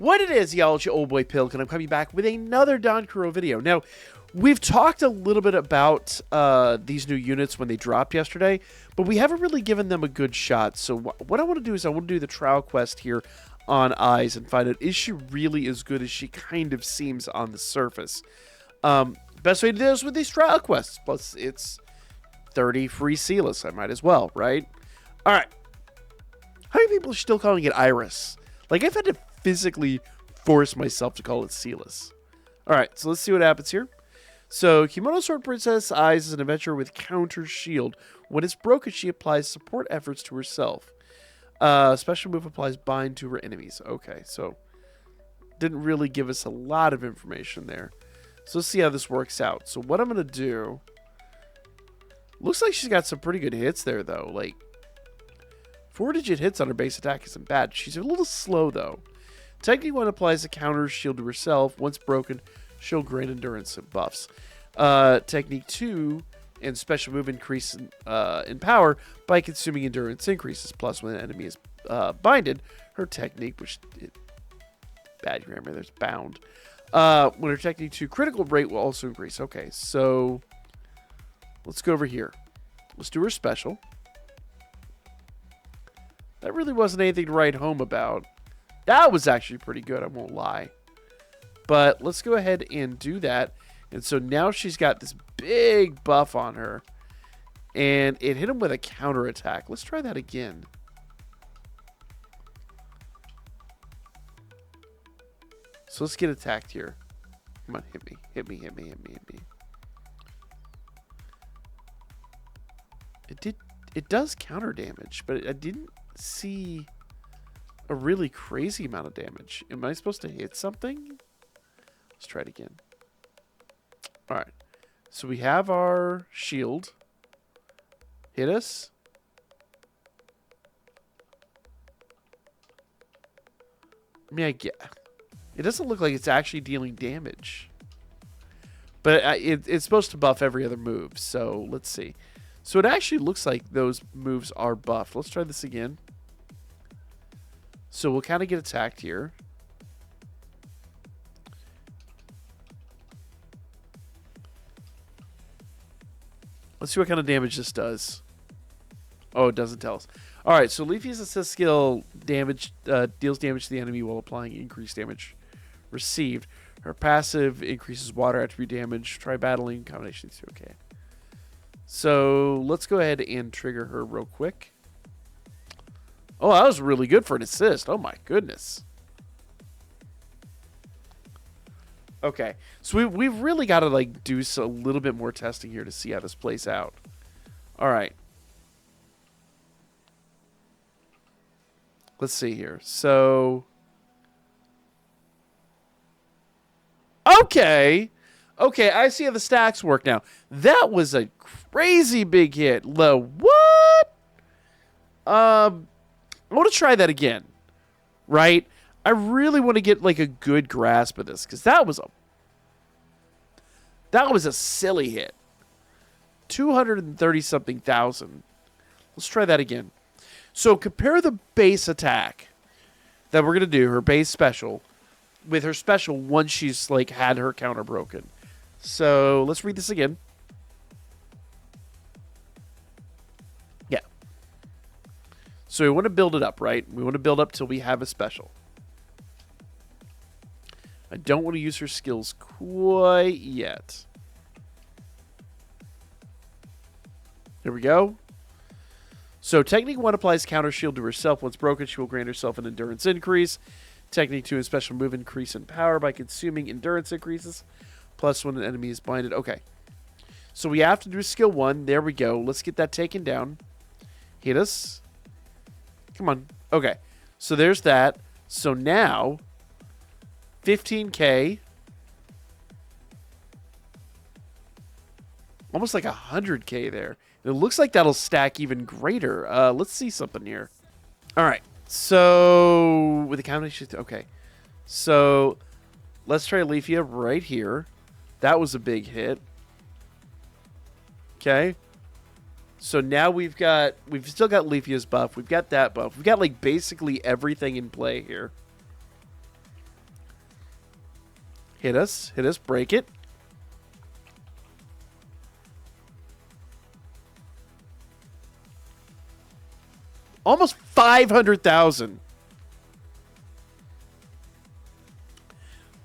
What it is, y'all, it's your old boy Pilk, and I'm coming back with another DanChro video. Now, we've talked a little bit about these new units when they dropped yesterday, but we haven't really given them a good shot. So what I want to do is I want to do the trial quest here on Eyes and find out, is she really as good as she kind of seems on the surface? Best way to do this with these trial quests. Plus, it's 30 free Sealess. I might as well, right? All right. How many people are still calling it Iris? Like, I've had to physically force myself to call it Sealess. All right, so let's see what happens here. So, Kimono Sword Princess Eyes is an adventurer with counter shield. When it's broken, she applies support efforts to herself. Special move applies bind to her enemies. Okay, so didn't really give us a lot of information there. So let's see how this works out. So what I'm going to do... Looks like she's got some pretty good hits there, though. Like, 4-digit hits on her base attack isn't bad. She's a little slow, though. Technique 1 applies a counter shield to herself. Once broken, she'll gain endurance and buffs. Technique 2 and special move increase in power by consuming endurance increases. Plus, when an enemy is binded, her technique, which... bad grammar, there's bound. When her technique 2 critical rate will also increase. Okay, so... let's go over here. Let's do her special. That really wasn't anything to write home about. That was actually pretty good, I won't lie. But let's go ahead and do that. And so now she's got this big buff on her. And it hit him with a counter attack. Let's try that again. So let's get attacked here. Come on, hit me. Hit me, hit me, hit me, hit me. It does counter damage, but I didn't see a really crazy amount of damage. Am I supposed to hit something? Let's try it again. All right. So we have our shield. Hit us. I mean, it doesn't look like it's actually dealing damage. But it's supposed to buff every other move. So let's see. So it actually looks like those moves are buffed. Let's try this again. So we'll kind of get attacked here. Let's see what kind of damage this does. Oh, it doesn't tell us. All right, so Leafy's assist skill damage deals damage to the enemy while applying increased damage received. Her passive increases water attribute damage. Try battling combinations. Okay. So let's go ahead and trigger her real quick. Oh, that was really good for an assist. Oh my goodness. Okay, so we've really got to like do a little bit more testing here to see how this plays out. All right. Let's see here. So, okay, I see how the stacks work now. That was a crazy big hit. What? I want to try that again, right? I really want to get like a good grasp of this because that was a silly hit. 230 something thousand. Let's try that again. So compare the base attack that we're gonna do, her base special, with her special once she's like had her counter broken. So let's read this again. Yeah. So we want to build it up, right? We want to build up till we have a special. I don't want to use her skills quite yet. There we go. So Technique 1 applies counter shield to herself. Once broken, she will grant herself an endurance increase. Technique 2 is special move increase in power by consuming endurance increases. Plus when an enemy is blinded. Okay. So we have to do skill 1. There we go. Let's get that taken down. Hit us. Come on. Okay. So there's that. So now... 15K. Almost like 100K there. It looks like that'll stack even greater. Let's see something here. All right. So with the combination, okay. So let's try Leafia right here. That was a big hit. Okay. So now we've still got Leafia's buff. We've got that buff. We've got like basically everything in play here. Hit us, break it. Almost 500,000.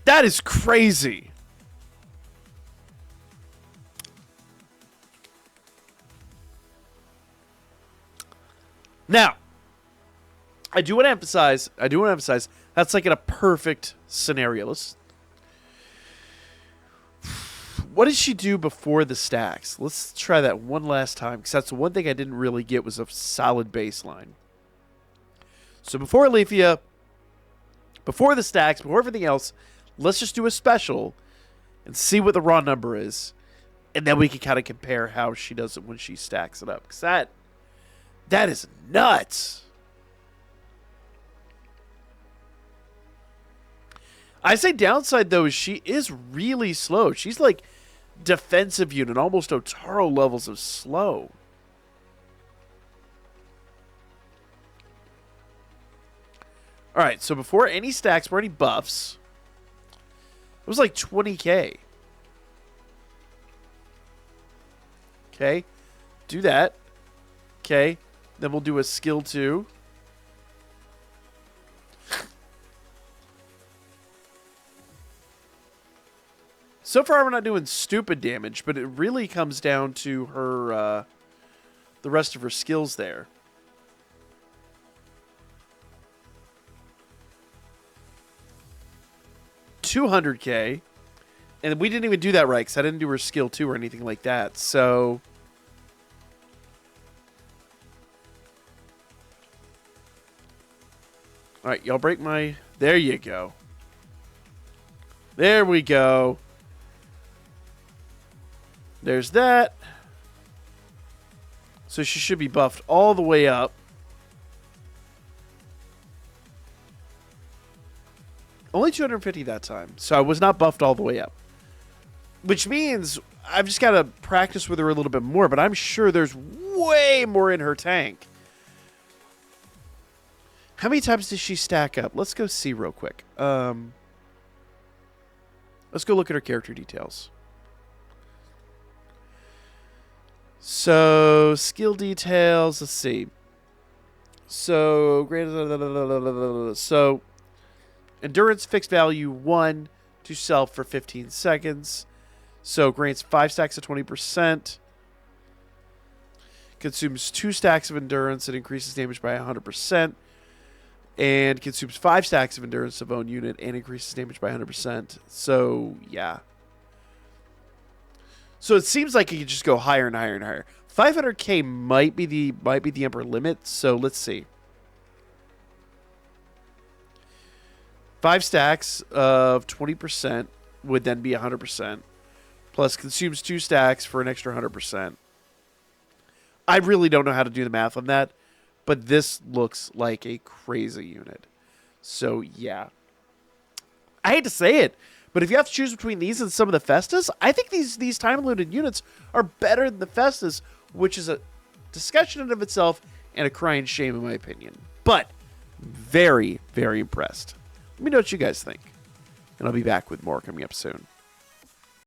That is crazy. Now, I do want to emphasize, that's like in a perfect scenario. What did she do before the stacks? Let's try that one last time, because that's the one thing I didn't really get was a solid baseline. So before Alethea, before the stacks, before everything else, let's just do a special and see what the raw number is. And then we can kind of compare how she does it when she stacks it up. Because that is nuts. I say downside, though, is she is really slow. She's like defensive unit, almost Otaro levels of slow. All right, so before any stacks, before any buffs, it was like 20k. Okay, do that. Okay, then we'll do a skill 2. So far, we're not doing stupid damage, but it really comes down to her, the rest of her skills there. $200k, and we didn't even do that right because I didn't do her skill 2 or anything like that. So, all right, y'all break my. There you go. There we go. There's that. So she should be buffed all the way up. Only 250 that time. So I was not buffed all the way up. Which means I've just got to practice with her a little bit more. But I'm sure there's way more in her tank. How many times does she stack up? Let's go see real quick. Let's go look at her character details. So, skill details, let's see. So, endurance fixed value 1 to self for 15 seconds. So, grants 5 stacks of 20%. Consumes 2 stacks of endurance and increases damage by 100%. And consumes 5 stacks of endurance of own unit and increases damage by 100%. So, yeah. So it seems like you could just go higher and higher and higher. 500k might be the upper limit. So let's see. 5 stacks of 20% would then be 100%. Plus consumes 2 stacks for an extra 100%. I really don't know how to do the math on that, but this looks like a crazy unit. So yeah. I hate to say it, but if you have to choose between these and some of the Festas, I think these time-limited units are better than the Festas, which is a discussion in of itself and a crying shame in my opinion. But very, very impressed. Let me know what you guys think. And I'll be back with more coming up soon.